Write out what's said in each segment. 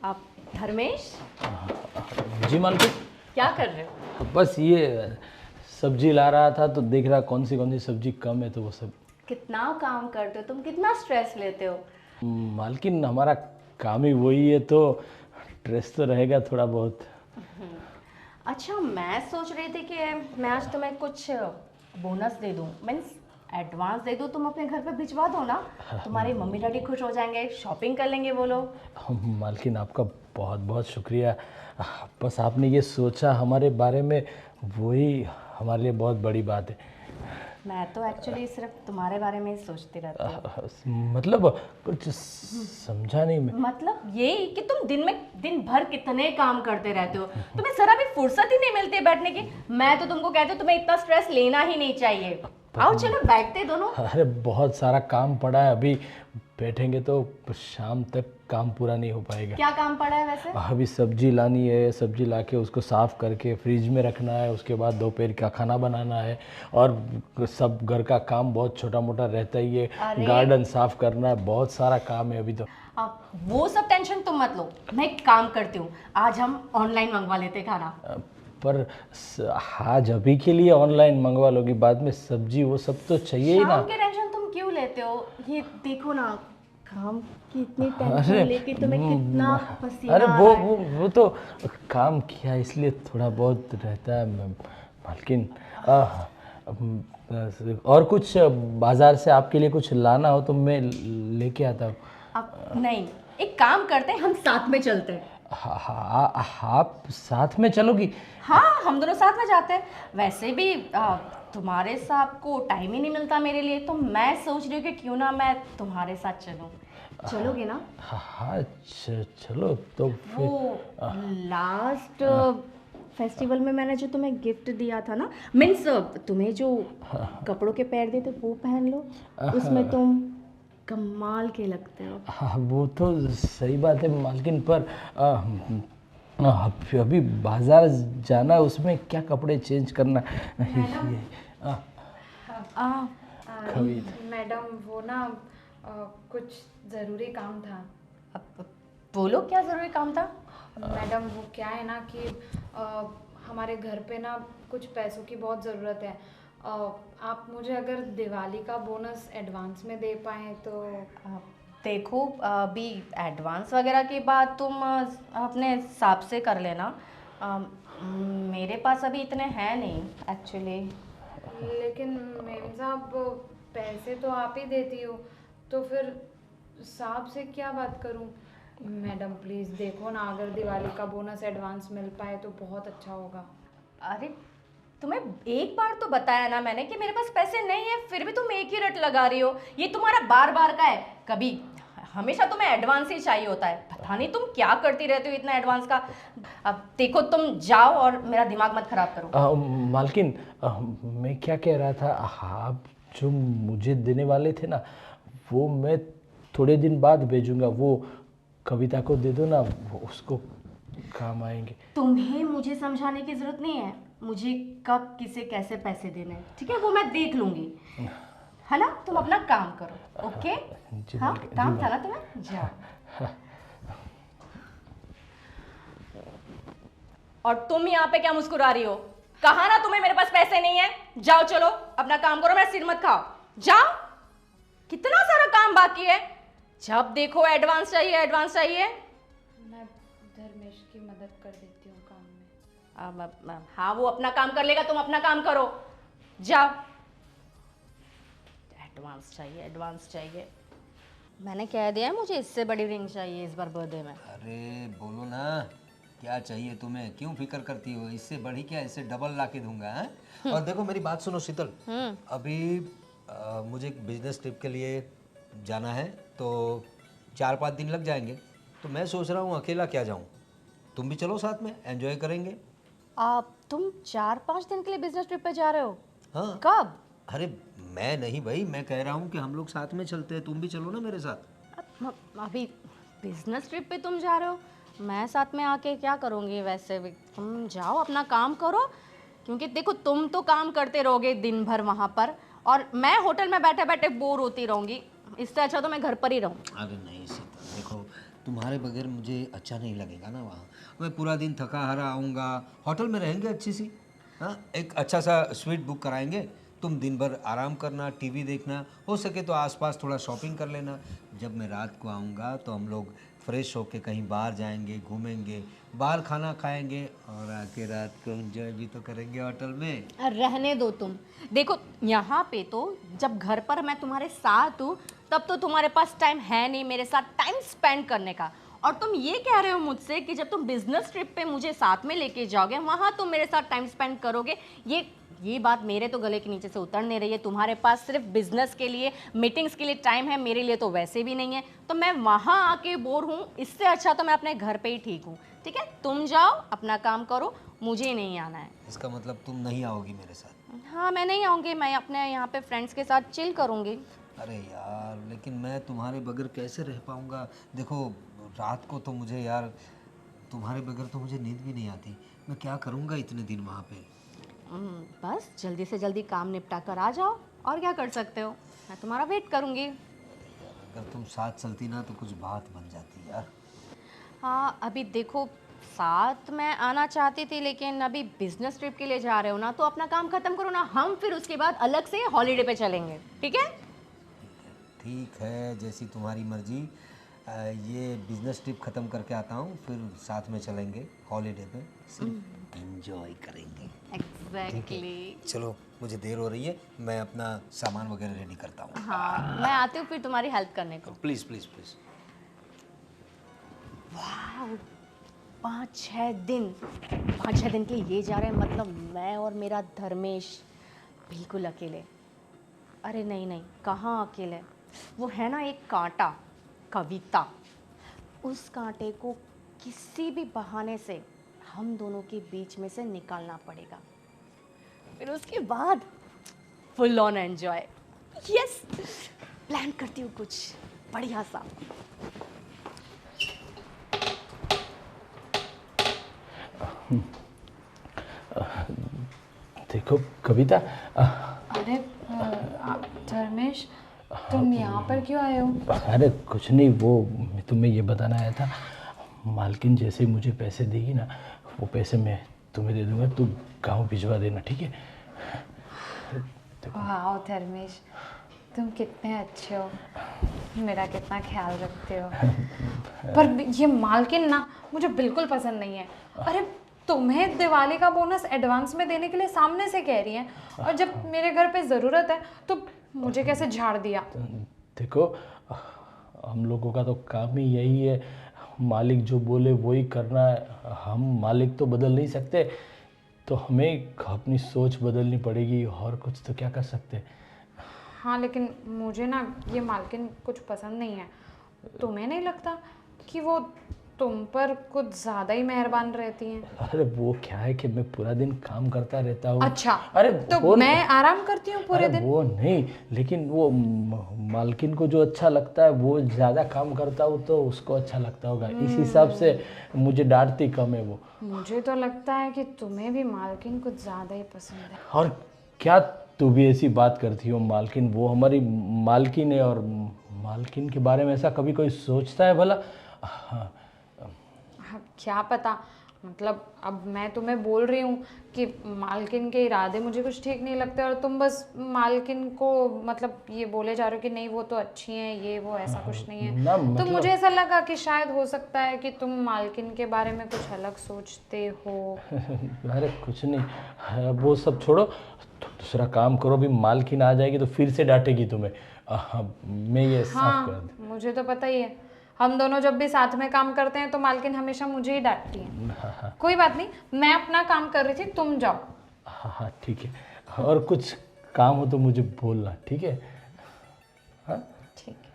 आप धर्मेश जी मालकिन। क्या कर रहे हो? बस ये सब्जी ला रहा था तो देख रहा कौन सी सब्जी कम है तो वो सब। कितना काम करते हो तुम, कितना स्ट्रेस लेते हो? मालकिन हमारा काम ही वही है तो स्ट्रेस तो रहेगा थोड़ा बहुत। अच्छा, मैं सोच रही थी कि मैं आज तुम्हें कुछ बोनस दे दूं, मीन्स एडवांस दे दूं, तुम अपने घर पे भिजवा दो ना। तुम्हारे मम्मी डैडी खुश हो जाएंगे, शॉपिंग कर लेंगे वो लोग। मालकिन आपका बहुत बहुत शुक्रिया। बस आपने ये सोचा हमारे बारे में, वही हमारे लिए बहुत बड़ी बात है। मैं तो एक्चुअली सिर्फ तुम्हारे बारे में ही सोचती रहती हूँ। मतलब कुछ समझा नहीं मैं। मतलब ये कि तुम दिन भर कितने काम करते रहते हो, तुम्हें जरा भी फुर्सत ही नहीं मिलती है बैठने की। मैं तो तुमको कहती हूँ तुम्हें इतना स्ट्रेस लेना ही नहीं चाहिए। आओ चलो बैठते दोनों। अरे बहुत सारा काम पड़ा है, अभी बैठेंगे तो शाम तक काम पूरा नहीं हो पाएगा। क्या काम पड़ा है वैसे? अभी सब्जी लानी है, सब्जी लाके उसको साफ़ करके फ्रिज में रखना है, उसके बाद दोपहर का खाना बनाना है, और सब घर का काम बहुत छोटा मोटा रहता ही है। गार्डन साफ़ करना है, बहुत सारा काम है अभी तो। आप वो सब टेंशन तुम मत लो, मैं एक काम करती हूँ, आज हम ऑनलाइन मंगवा लेते खाना। पर आज अभी के लिए ऑनलाइन मंगवा लोगी, बाद में सब्जी वो सब तो चाहिए ही ना। शाम की टेंशन तुम क्यों लेते हो? ये देखो ना, काम की इतनी टेंशन लेके तुम्हें कितना पसीना अरे आ वो रहा है। वो तो काम किया इसलिए थोड़ा बहुत रहता है मालकिन। और कुछ बाजार से आपके लिए कुछ लाना हो तो मैं लेके आता हूँ। अब नहीं, एक काम करते हैं, हम साथ में चलते हैं। आप साथ में चलोगी? हाँ, हम दोनों साथ में जाते हैं। वैसे भी तुम्हारे साथ को टाइम ही नहीं मिलता मेरे लिए, तो मैं सोच रही हूँ कि क्यों ना मैं तुम्हारे साथ चलूँ। चलोगे ना? हाँ चलो तो वो फिर। लास्ट फेस्टिवल में मैंने जो तुम्हें गिफ्ट दिया था ना, मीन्स तुम्हें जो कपड़ों के पैर दिए थे वो पहन लो, उसमें तुम कमाल के लगते हो। हाँ वो तो सही बात है मालकिन, पर अभी बाजार जाना है, उसमें क्या कपड़े चेंज करना ये आ, मैडम वो ना कुछ ज़रूरी काम था। अब बोलो क्या ज़रूरी काम था? मैडम वो क्या है ना कि हमारे घर पे ना कुछ पैसों की बहुत ज़रूरत है। आप मुझे अगर दिवाली का बोनस एडवांस में दे पाएँ तो। देखो, अभी एडवांस वगैरह की बात तुम अपने हिसाब से कर लेना। मेरे पास अभी इतने हैं नहीं एक्चुअली। लेकिन मेम साहब पैसे तो आप ही देती हो, तो फिर साहब से क्या बात करूं? मैडम प्लीज़ देखो ना, अगर दिवाली का बोनस एडवांस मिल पाए तो बहुत अच्छा होगा। अरे तुम्हें एक बार तो बताया ना मैंने कि मेरे पास पैसे नहीं है, फिर भी तुम एक ही रट लगा रही हो। ये तुम्हारा बार बार का है, कभी हमेशा तुम्हें एडवांस ही चाहिए होता है। पता नहीं तुम क्या करती रहती हो इतना एडवांस का। अब देखो, तुम जाओ और मेरा दिमाग मत खराब करो। मालकिन, मैं क्या कह रहा था, आप जो मुझे देने वाले थे ना, वो मैं थोड़े दिन बाद भेजूंगा। वो कविता को दे दो ना, वो उसको काम आएंगे। तुम्हें मुझे समझाने की जरूरत नहीं है, मुझे कब किसे कैसे पैसे देने हैं, ठीक है, वो मैं देख लूंगी, है ना? तुम अपना काम करो, ओके? हाँ, काम था ना तुम्हें, जाओ। और तुम यहाँ पे क्या मुस्कुरा रही हो? कहा ना तुम्हें मेरे पास पैसे नहीं है। जाओ चलो अपना काम करो, मेरा सिर मत खाओ, जाओ। कितना सारा काम बाकी है, जब देखो एडवांस चाहिए एडवांस चाहिए। मैं धर्मेश की मदद कर देती हूँ काम में। हाँ, वो अपना काम कर लेगा, तुम अपना काम करो, जाओ। एडवांस चाहिए एडवांस चाहिए। मैंने कह दिया है मुझे इससे बड़ी रिंग चाहिए इस बार बर्थडे में। अरे बोलो ना, क्या चाहिए तुम्हें? क्यों फिक्र करती हो? इससे बढ़ी क्या, इससे डबल ला के दूंगा है? और देखो मेरी बात सुनो शीतल, अभी मुझे एक बिजनेस ट्रिप के लिए जाना है, तो 4-5 दिन लग जाएंगे। तो मैं सोच रहा हूँ अकेला क्या जाऊँ, तुम भी चलो साथ में, एंजॉय करेंगे। तुम 4-5 दिन के लिए बिजनेस ट्रिप पे जा रहे हो? हाँ। कब? अरे मैं नहीं भाई, मैं कह रहा हूँ कि हम लोग साथ में चलते हैं, तुम भी चलो ना मेरे साथ। अभी बिजनेस ट्रिप पे तुम जा रहे हो, मैं साथ में आके क्या करूँगी? वैसे भी तुम जाओ अपना काम करो, क्योंकि देखो तुम तो काम करते रहोगे दिन भर वहाँ पर, और मैं होटल में बैठे बैठे बोर होती रहूँगी। इससे अच्छा तो मैं घर पर ही रहूँ। अरे नहीं सीता, देखो तुम्हारे बगैर मुझे अच्छा नहीं लगेगा ना वहाँ। मैं पूरा दिन थका हारा आऊँगा, होटल में रहेंगे अच्छी सी, हाँ, एक अच्छा सा स्वीट बुक कराएंगे, तुम दिन भर आराम करना, टीवी देखना, हो सके तो आसपास थोड़ा शॉपिंग कर लेना। जब मैं रात को आऊँगा तो हम लोग फ्रेश होके कहीं बाहर जाएंगे, घूमेंगे, बाहर खाना खाएंगे और आके रात को एंजॉय भी तो करेंगे होटल में। रहने दो तुम। देखो यहाँ पे तो जब घर पर मैं तुम्हारे साथ हूँ तब तो तुम्हारे पास टाइम है नहीं मेरे साथ टाइम स्पेंड करने का, और तुम ये कह रहे हो मुझसे कि जब तुम बिजनेस ट्रिप पे मुझे साथ में लेके जाओगे वहाँ तुम मेरे साथ टाइम स्पेंड करोगे। ये बात मेरे तो गले के नीचे से उतर नहीं रही है। तुम्हारे पास सिर्फ बिजनेस के लिए, मीटिंग्स के लिए टाइम है, मेरे लिए तो वैसे भी नहीं है। तो मैं वहाँ आके बोर हूँ, इससे अच्छा तो मैं अपने घर पे ही ठीक हूँ। ठीक है, तुम जाओ अपना काम करो, मुझे नहीं आना है। इसका मतलब तुम नहीं आओगी मेरे साथ? हाँ मैं नहीं आऊँगी, मैं अपने यहाँ पे फ्रेंड्स के साथ चिल करूँगी। अरे यार, लेकिन मैं तुम्हारे बगैर कैसे रह पाऊँगा? देखो रात को तो मुझे यार तुम्हारे बगैर तो मुझे नींद भी नहीं आती। मैं क्या करूँगा इतने दिन वहाँ पे? बस जल्दी से जल्दी काम निपटा कर आ जाओ, और क्या कर सकते हो, मैं तुम्हारा वेट करूँगी। अगर तुम साथ चलती ना तो कुछ बात बन जाती यार। हाँ अभी देखो, साथ मैं आना चाहती थी लेकिन अभी बिजनेस ट्रिप के लिए जा रहे हो ना, तो अपना काम खत्म करो ना, हम फिर उसके बाद अलग से हॉलीडे पे चलेंगे। ठीक है? ठीक है, जैसी तुम्हारी मर्जी। ये बिजनेस ट्रिप ख़त्म करके आता हूँ, फिर साथ में चलेंगे हॉलीडे पे, सिर्फ एंजॉय करेंगे। एग्जैक्टली। चलो, मुझे देर हो रही है, मैं अपना सामान वगैरह रेडी करता हूँ। हाँ मैं आती हूँ फिर तुम्हारी हेल्प करने को। Please please please. 5-6 दिन के लिए ये जा रहे हैं, मतलब मैं और मेरा धर्मेश बिल्कुल अकेले। अरे नहीं, कहाँ अकेले, वो है ना एक कांटा, कविता। उस कांटे को किसी भी बहाने से हम दोनों के बीच में से निकालना पड़ेगा, फिर उसके बाद full on enjoy. Yes, plan करती हूँ कुछ बढ़िया सा। देखो कविता, अरे धर्मेश, तुम यहाँ पर क्यों आए हो? अरे कुछ नहीं, वो मैं तुम्हें ये बताना आया था। मालकिन जैसे ही मुझे पैसे देगी ना, वो पैसे मैं तुम्हें दे दूंगा, तू गाँव भिजवा देना, ठीक है? वाह धर्मेश, तुम कितने अच्छे हो, मेरा कितना ख्याल रखते हो। पर ये मालकिन ना मुझे बिल्कुल पसंद नहीं है। अरे तुम्हें दिवाली का बोनस एडवांस में देने के लिए सामने से कह रही हैं, और जब मेरे घर पे ज़रूरत है तो मुझे कैसे झाड़ दिया। देखो हम लोगों का तो काम ही यही है, मालिक जो बोले वही करना है। हम मालिक तो बदल नहीं सकते, तो हमें अपनी सोच बदलनी पड़ेगी, और कुछ तो क्या कर सकते। हाँ लेकिन मुझे ना ये मालकिन कुछ पसंद नहीं है। तुम्हें नहीं लगता कि वो तुम पर कुछ ज़्यादा ही मेहरबान रहती हैं? अरे वो क्या है कि मैं पूरा दिन काम करता रहता हूँ। अच्छा, अरे तो मैं आराम करती हूँ पूरे अरे दिन। वो नहीं, लेकिन वो मालकिन को जो अच्छा लगता है वो ज़्यादा काम करता हूँ तो उसको अच्छा लगता होगा, इस हिसाब से मुझे डांटती कम है वो। मुझे तो लगता है कि तुम्हें भी मालकिन कुछ ज़्यादा ही पसंद है। और क्या तू भी ऐसी बात करती हो? मालकिन वो हमारी मालकिन है, और मालकिन के बारे में ऐसा कभी कोई सोचता है भला? हाँ, हाँ, क्या पता, मतलब अब मैं तुम्हें बोल रही हूँ कि मालकिन के इरादे मुझे कुछ ठीक नहीं लगते, और तुम बस मालकिन को मतलब ये बोले जा रहे हो कि नहीं वो तो अच्छी हैं, ये वो, ऐसा कुछ नहीं है। ना तो मतलब मुझे ऐसा लगा कि शायद हो सकता है कि तुम मालकिन के बारे में कुछ अलग सोचते हो। अरे कुछ नहीं, वो सब छोड़ो, तो दूसरा काम करो। अभी मालकिन आ जाएगी तो फिर से डांटेगी तुम्हें। मैं ये साफ कर हाँ मुझे तो पता ही है, हम दोनों जब भी साथ में काम करते हैं तो मालकिन हमेशा मुझे ही डांटती है। कोई बात नहीं, मैं अपना काम कर रही थी, तुम जाओ। हाँ हाँ ठीक है, और कुछ काम हो तो मुझे बोलना, ठीक है? हाँ ठीक है।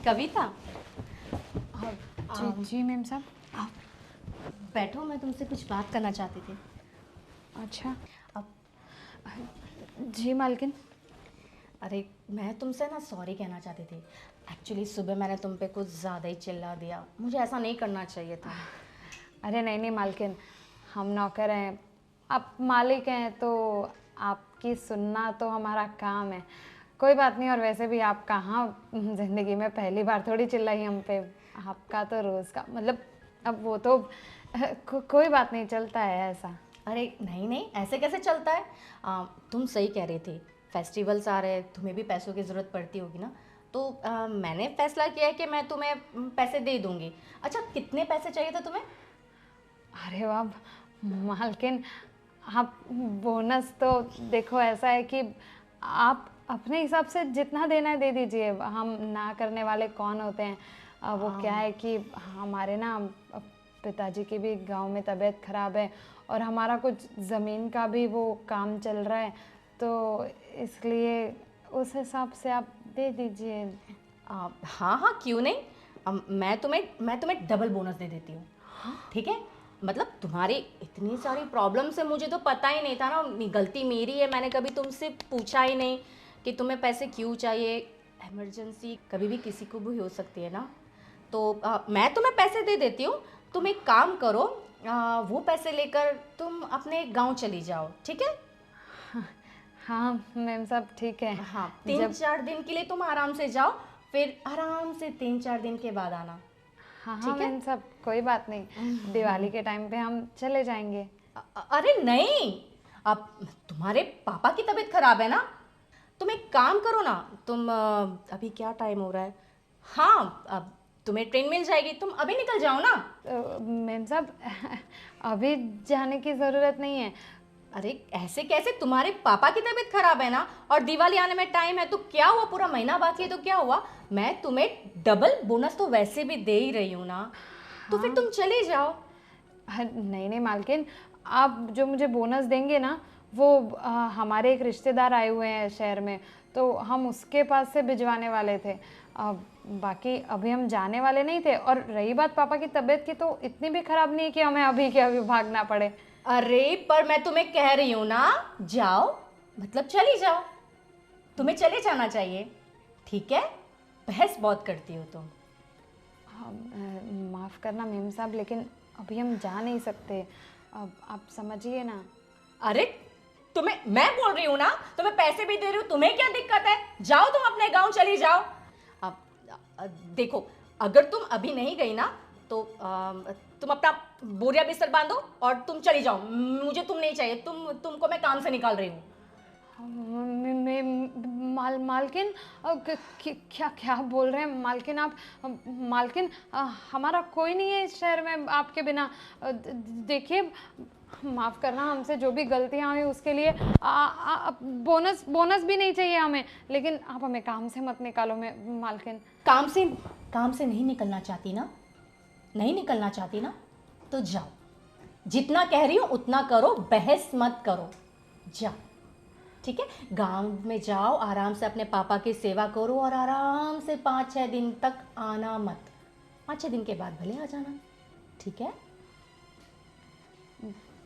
कविता, जी जी मैम साहब। बैठो, मैं तुमसे कुछ बात करना चाहती थी। अच्छा अब जी मालकिन। अरे मैं तुमसे ना सॉरी कहना चाहती थी। एक्चुअली सुबह मैंने तुम पे कुछ ज़्यादा ही चिल्ला दिया, मुझे ऐसा नहीं करना चाहिए था। अरे नहीं नहीं मालकिन, हम नौकर हैं, आप मालिक हैं तो आपकी सुनना तो हमारा काम है। कोई बात नहीं, और वैसे भी आप कहाँ ज़िंदगी में पहली बार थोड़ी चिल्लाई हम पे, आपका तो रोज़ का मतलब, अब वो तो कोई बात नहीं, चलता है ऐसा। अरे नहीं नहीं, ऐसे कैसे चलता है? तुम सही कह रही थी, फेस्टिवल्स आ रहे हैं, तुम्हें भी पैसों की ज़रूरत पड़ती होगी ना, तो मैंने फैसला किया है कि मैं तुम्हें पैसे दे दूंगी। अच्छा, कितने पैसे चाहिए थे तुम्हें? अरे वाह मालकिन, आप बोनस तो देखो ऐसा है कि आप अपने हिसाब से जितना देना है दे दीजिए, हम ना करने वाले कौन होते हैं। वो क्या है कि हमारे ना पिताजी की भी गांव में तबीयत ख़राब है और हमारा कुछ ज़मीन का भी वो काम चल रहा है, तो इसलिए उस हिसाब से आप दे दीजिए। हाँ हाँ, क्यों नहीं। मैं तुम्हें डबल बोनस दे देती हूँ, ठीक है? मतलब तुम्हारी इतनी सारी प्रॉब्लम्स है, मुझे तो पता ही नहीं था ना, गलती मेरी है, मैंने कभी तुमसे पूछा ही नहीं कि तुम्हें पैसे क्यों चाहिए। इमरजेंसी कभी भी किसी को भी हो सकती है ना, तो मैं तुम्हें पैसे दे देती हूँ। तुम एक काम करो, वो पैसे लेकर तुम अपने गांव चली जाओ, ठीक है? हाँ मैम साहब ठीक है। हाँ, 3-4 दिन के लिए तुम आराम से जाओ, फिर आराम से 3-4 दिन के बाद आना। हाँ हाँ ठीक है? मैम साहब कोई बात नहीं, दिवाली के टाइम पे हम चले जाएंगे। अरे नहीं, अब तुम्हारे पापा की तबीयत खराब है ना, तुम एक काम करो ना, तुम अभी क्या टाइम हो रहा है? हाँ, अब तुम्हें ट्रेन मिल जाएगी, तुम अभी निकल जाओ ना। मैम साहब अभी जाने की ज़रूरत नहीं है। अरे ऐसे कैसे, तुम्हारे पापा की तबीयत खराब है ना, और दिवाली आने में टाइम है, तो क्या हुआ, पूरा महीना बाकी है तो क्या हुआ, मैं तुम्हें डबल बोनस तो वैसे भी दे ही रही हूँ ना, तो फिर तुम चले जाओ। नहीं नहीं मालकिन, आप जो मुझे बोनस देंगे ना, वो हमारे एक रिश्तेदार आए हुए हैं शहर में, तो हम उसके पास से भिजवाने वाले थे। बाकी अभी हम जाने वाले नहीं थे, और रही बात पापा की तबीयत की, तो इतनी भी ख़राब नहीं है कि हमें अभी के अभी भागना पड़े। अरे पर मैं तुम्हें कह रही हूँ ना, जाओ, मतलब चली जाओ, तुम्हें चले जाना चाहिए, ठीक है? बहस बहुत करती हो तुम। माफ़ करना मेम साहब, लेकिन अभी हम जा नहीं सकते, अब आप समझिए ना। अरे तुम्हें मैं बोल रही हूँ ना, तुम्हें पैसे भी दे रही हूँ, तुम्हें क्या दिक्कत है? जाओ, तुम अपने गांव चली जाओ। अब देखो, अगर तुम अभी नहीं गई ना, तो तुम अपना बोरिया बिस्तर बांधो और तुम चली जाओ, मुझे तुम नहीं चाहिए, तुमको मैं काम से निकाल रही हूँ। मालकिन क्या क्या बोल रहे हैं मालकिन आप? मालकिन हमारा कोई नहीं है इस शहर में आपके बिना। देखिए माफ़ करना, हमसे जो भी गलतियाँ हुई उसके लिए बोनस भी नहीं चाहिए हमें, लेकिन आप हमें काम से मत निकालो मालकिन। काम से नहीं निकलना चाहती ना, नहीं निकलना चाहती ना, तो जाओ, जितना कह रही हूँ उतना करो, बहस मत करो, जाओ, ठीक है? गांव में जाओ, आराम से अपने पापा की सेवा करो, और आराम से 5-6 दिन तक आना मत, 5-6 दिन के बाद भले आ जाना, ठीक है?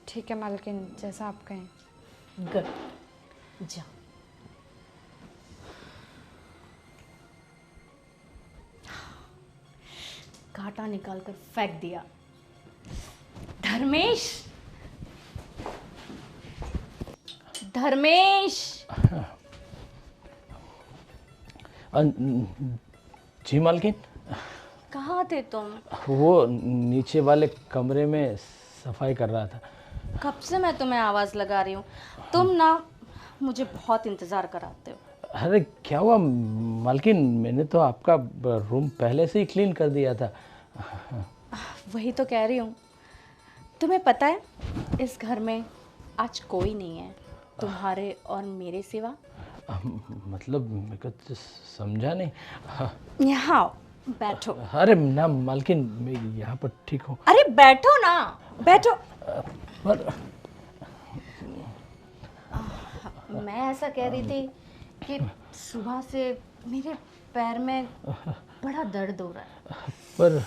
ठीक है मालकिन, जैसा आप कहें। गुड, जाओ। कांटा निकाल कर फेंक दिया। धर्मेश, धर्मेश। जी मालकिन, कहाँ थे तुम? वो नीचे वाले कमरे में सफाई कर रहा था। कब से मैं तुम्हें आवाज़ लगा रही हूँ, तुम ना मुझे बहुत इंतज़ार कराते हो। अरे क्या हुआ मालकिन, मैंने तो आपका रूम पहले से ही क्लीन कर दिया था। वही तो कह रही हूँ, तुम्हें पता है इस घर में आज कोई नहीं है तुम्हारे और मेरे सिवा। मतलब मेरे को तो समझा नहीं। यहाँ आओ, बैठो। अरे ना मालकिन, मैं यहाँ पर ठीक हूँ। अरे बैठो ना, बैठो। पर मैं ऐसा कह रही थी कि सुबह से मेरे पैर में बड़ा दर्द हो रहा है। पर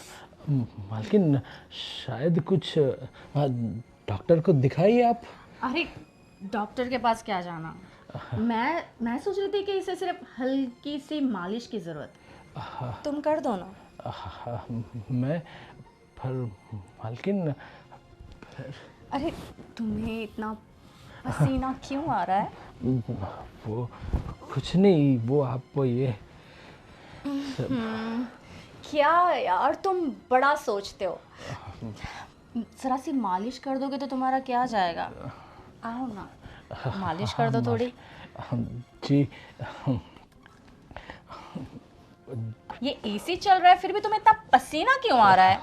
मालकिन, शायद कुछ डॉक्टर को दिखाइए आप। अरे डॉक्टर के पास क्या जाना, मैं सोच रही थी कि इसे सिर्फ हल्की सी मालिश की ज़रूरत, तुम कर दो ना। मैं पर मालकिन अरे तुम्हें इतना पसीना क्यों आ रहा है? वो कुछ नहीं, वो आपको ये क्या यार तुम बड़ा सोचते हो। जरा सी मालिश कर दोगे तो तुम्हारा क्या जाएगा? आओ ना, मालिश कर दो थोड़ी। जी। ये एसी चल रहा है फिर भी तुम्हें इतना पसीना क्यों आ रहा है?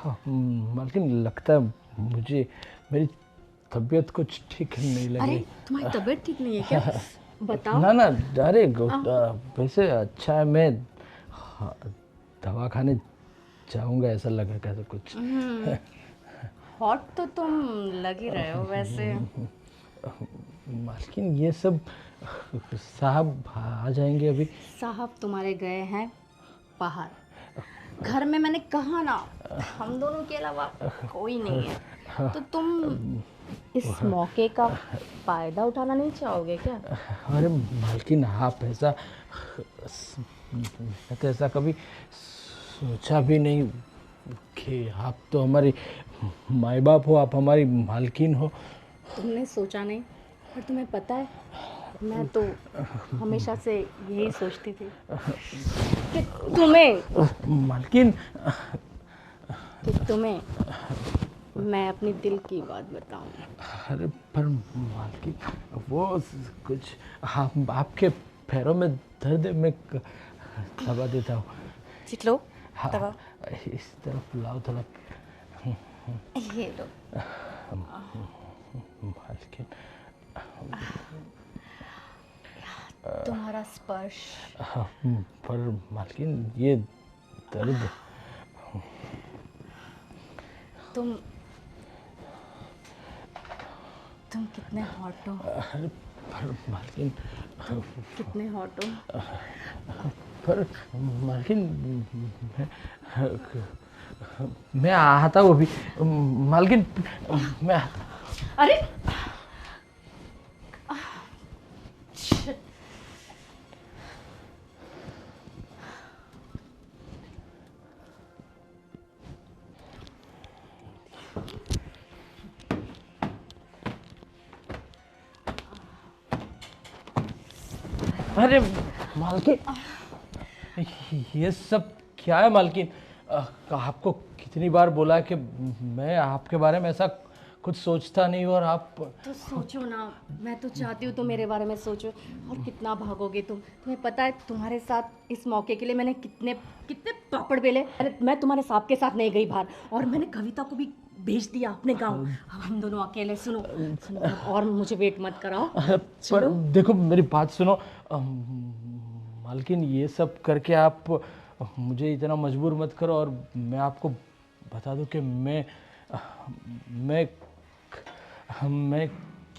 मालकिन लगता है मुझे मेरी तबीयत कुछ ठीक नहीं अरे लगी। तुम्हारी तबीयत ठीक नहीं है क्या? बताओ। ना ना, अरे वैसे अच्छा है, मैं दवाखाने जाऊंगा, ऐसा लगा कैसा कुछ। हॉट तो तुम लग ही रहे हो वैसे। मालकिन ये सब साहब आ जाएंगे अभी। साहब तुम्हारे गए हैं बाहर, घर में मैंने कहा ना हम दोनों के अलावा कोई नहीं है, तो तुम इस मौके का फायदा उठाना नहीं चाहोगे क्या? अरे मालकिन आप ऐसा, मैं तो ऐसा कभी सोचा भी नहीं कि आप तो हमारी माँ बाप हो, आप हमारी मालकिन हो। तुमने सोचा नहीं, पर तुम्हें पता है मैं तो हमेशा से यही सोचती थी कि मालकिन तुम्हें मैं अपनी दिल की बात बताऊं। अरे पर मालकिन वो कुछ आपके पैरों में दर्द है, मैं दबा देता हूँ। चिटलो हाँ, दबा। इस तरफ लाओ थोड़ा। ये लो। मालकिन तुम्हारा स्पर्श। पर मालकिन ये दर्द, तुम कितने हॉट हो। अरे पर मालकिन, कितने हॉट हो। पर मालकिन मैं आता हूँ अभी। मालकिन मैं, अरे अरे मालकिन ये सब क्या है मालकिन? आपको कितनी बार बोला कि मैं आपके बारे में ऐसा कुछ सोचता नहीं, और आप तो सोचो ना, मैं तो चाहती हूँ तुम मेरे बारे में सोचो। और कितना भागोगे तुम? तुम्हें पता है तुम्हारे साथ इस मौके के लिए मैंने कितने कितने पापड़ बेले। अरे मैं तुम्हारे साहब के साथ नहीं गई बाहर, और मैंने कविता को भी भेज दिया अपने गांव। अब हम दोनों अकेले, सुनो सुनो, और मुझे वेट मत कराओ। पर देखो मेरी बात सुनो। मालकिन ये सब करके आप मुझे इतना मजबूर मत करो, और मैं आपको बता दूं कि मैं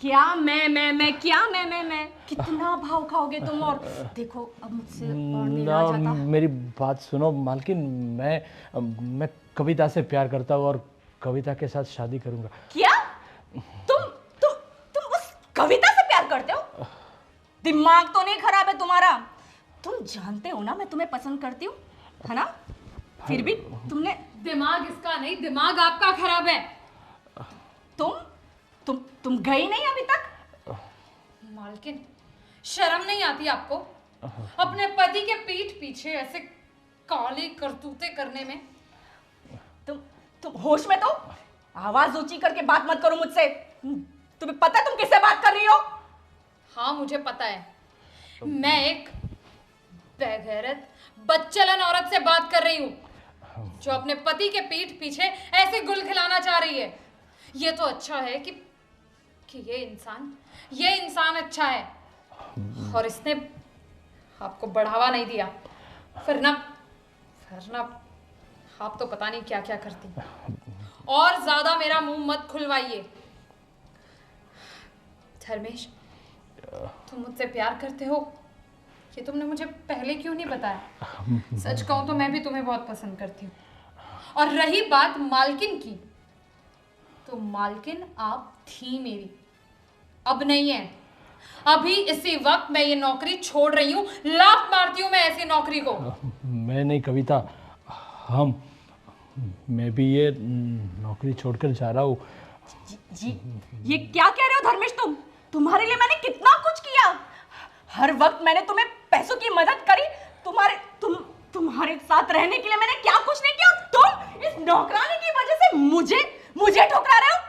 क्या मैं कितना भाव खाओगे तुम? और देखो अब मुझसे और नहीं रहा जाता। मेरी बात सुनो मालकिन, मैं कविता से प्यार करता हूँ और कविता के साथ शादी करूंगा। क्या? तुम उस कविता से प्यार करते हो? दिमाग तो नहीं खराब है तुम्हारा? तुम जानते हो ना मैं तुम्हें पसंद करती हूँ, है ना? फिर भी तुमने। दिमाग इसका नहीं, दिमाग आपका खराब है। तुम गई नहीं अभी तक? मालकिन शर्म नहीं आती आपको अपने पति के पीठ पीछे ऐसे काली करतूतें करने में? तुम होश में तो? आवाज ऊंची करके बात मत करो मुझसे। तुम्हें पता है तुम किससे बात कर रही हो? हाँ मुझे पता है, मैं एक बेगैरत बदचलन औरत से बात कर रही हूँ जो अपने पति के पीठ पीछे ऐसे गुल खिलाना चाह रही है। ये तो अच्छा है कि ये इंसान अच्छा है, और इसने आपको बढ़ावा नहीं दिया, वरना आप तो पता नहीं क्या क्या करती। और ज्यादा मेरा मुंह मत खुलवाइए। धर्मेश, तुम मुझसे प्यार करते हो, ये तुमने मुझे पहले क्यों नहीं बताया? सच कहूं तो मैं भी तुम्हें बहुत पसंद करती हूँ। और रही बात मालकिन की, तो मालकिन आप थी मेरी, अब नहीं है। अभी इसी वक्त मैं ये नौकरी छोड़ रही हूँ, लात मारती हूँ मैं ऐसी नौकरी को। मैं नहीं कविता, मैं भी ये नौकरी छोड़कर जा रहा हूँ। जी ये क्या कह रहे हो धर्मेश? तुम्हारे लिए मैंने कितना कुछ किया। हर वक्त मैंने तुम्हें पैसों की मदद करी। तुम्हारे साथ रहने के लिए मैंने क्या कुछ नहीं किया। तुम इस नौकरानी की वजह से मुझे ठुकरा रहे हो।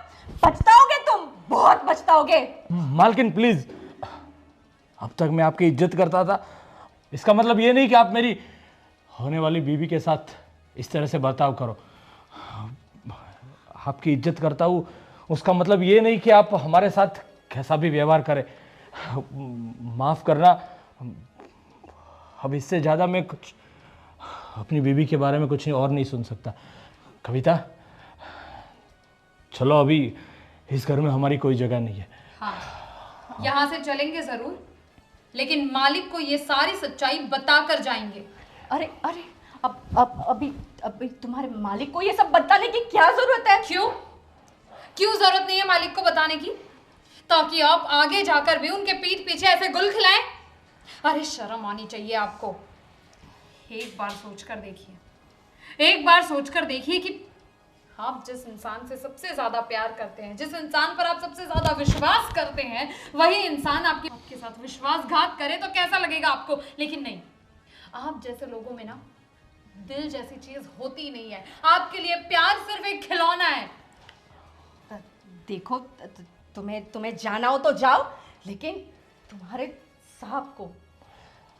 पछताओगे तुम, बहुत पछताओगे। मालकिन प्लीज, अब तक मैं आपकी इज्जत करता था, इसका मतलब ये नहीं कि आप मेरी होने वाली बीवी के साथ इस तरह से बर्ताव करो। आपकी इज्जत करता हूँ, उसका मतलब ये नहीं कि आप हमारे साथ कैसा भी व्यवहार करें। माफ करना, अब इससे ज़्यादा मैं कुछ अपनी बीवी के बारे में कुछ और नहीं सुन सकता। कविता, चलो, अभी इस घर में हमारी कोई जगह नहीं है। हाँ, यहाँ से चलेंगे जरूर, लेकिन मालिक को ये सारी सच्चाई बताकर जाएंगे। अरे अभी तुम्हारे मालिक को ये सब बताने की क्या जरूरत है? क्यों जरूरत नहीं है मालिक को बताने की? ताकि आप आगे जाकर भी उनके पीठ पीछे ऐसे गुल खिलाएं। अरे शर्म आनी चाहिए आपको। एक बार सोचकर देखिए कि आप जिस इंसान से सबसे ज्यादा प्यार करते हैं, जिस इंसान पर आप सबसे ज्यादा विश्वास करते हैं, वही इंसान आपके साथ विश्वासघात करे तो कैसा लगेगा आपको? लेकिन नहीं, आप जैसे लोगों में ना दिल जैसी चीज होती नहीं है। आपके लिए प्यार सिर्फ एक खिलौना है। देखो, तुम्हें जाना हो तो जाओ, लेकिन तुम्हारे साहब को